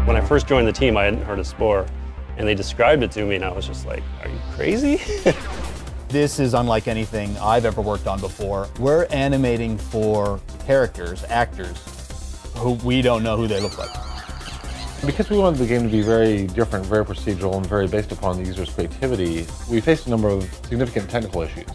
When I first joined the team, I hadn't heard of Spore, and they described it to me, and I was just like, are you crazy? This is unlike anything I've ever worked on before. We're animating for characters, actors, who we don't know who they look like. Because we wanted the game to be very different, very procedural, and very based upon the user's creativity, we faced a number of significant technical issues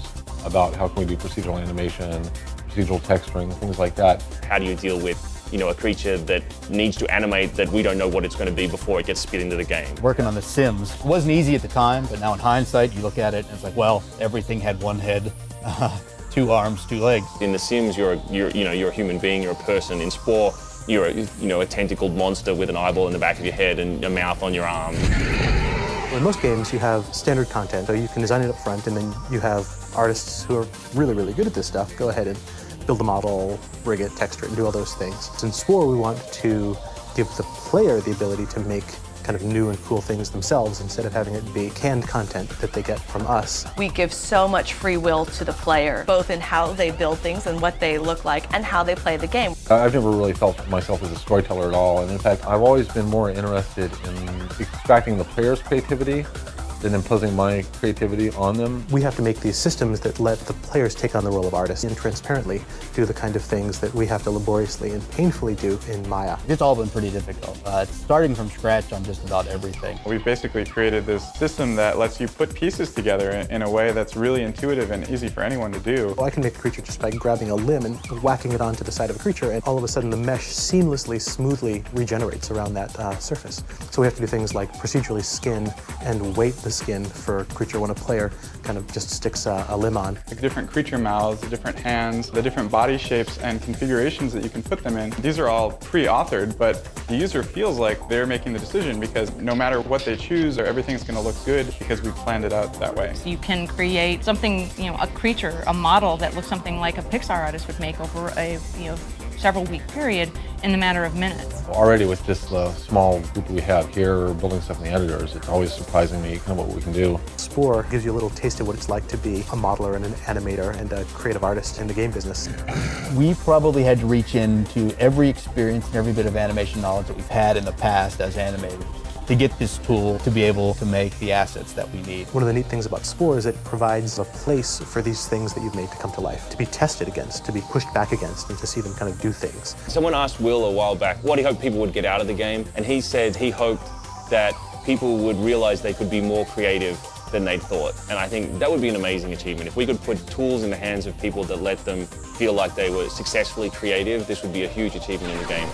about how can we do procedural animation, procedural texturing, things like that. How do you deal with a creature that needs to animate that we don't know what it's going to be before it gets spit into the game? Working on The Sims wasn't easy at the time, but now in hindsight, you look at it and it's like, well, everything had one head, 2 arms, 2 legs. In The Sims, you're a human being, you're a person. In Spore, you're a tentacled monster with an eyeball in the back of your head and a mouth on your arm. In most games, you have standard content, so you can design it up front, and then you have artists who are really, really good at this stuff go ahead and build a model, rig it, texture it, and do all those things. In Spore, we want to give the player the ability to make kind of new and cool things themselves instead of having it be canned content that they get from us. We give so much free will to the player, both in how they build things and what they look like and how they play the game. I've never really felt myself as a storyteller at all, and in fact, I've always been more interested in extracting the player's creativity than imposing my creativity on them. We have to make these systems that let the players take on the role of artists and transparently do the kind of things that we have to laboriously and painfully do in Maya. It's all been pretty difficult. Starting from scratch on just about everything. We've basically created this system that lets you put pieces together in a way that's really intuitive and easy for anyone to do. Well, I can make a creature just by grabbing a limb and whacking it onto the side of a creature, and all of a sudden the mesh seamlessly, smoothly regenerates around that surface. So we have to do things like procedurally skin and weight the skin for a creature when a player kind of just sticks a limb on. The different creature mouths, the different hands, the different body shapes and configurations that you can put them in. These are all pre-authored, but the user feels like they're making the decision because no matter what they choose, everything's going to look good because we planned it out that way. You can create something, a creature, a model that looks something like a Pixar artist would make over a, several-week period in the matter of minutes. Already with just the small group we have here building stuff in the editors, it's always surprising me kind of what we can do. Spore gives you a little taste of what it's like to be a modeler and an animator and a creative artist in the game business. We probably had to reach into every experience and every bit of animation knowledge that we've had in the past as animators to get this tool to be able to make the assets that we need. One of the neat things about Spore is it provides a place for these things that you've made to come to life, to be tested against, to be pushed back against, and to see them kind of do things. Someone asked Will a while back what he hoped people would get out of the game, and he said he hoped that people would realize they could be more creative than they'd thought. And I think that would be an amazing achievement. If we could put tools in the hands of people that let them feel like they were successfully creative, this would be a huge achievement in the game.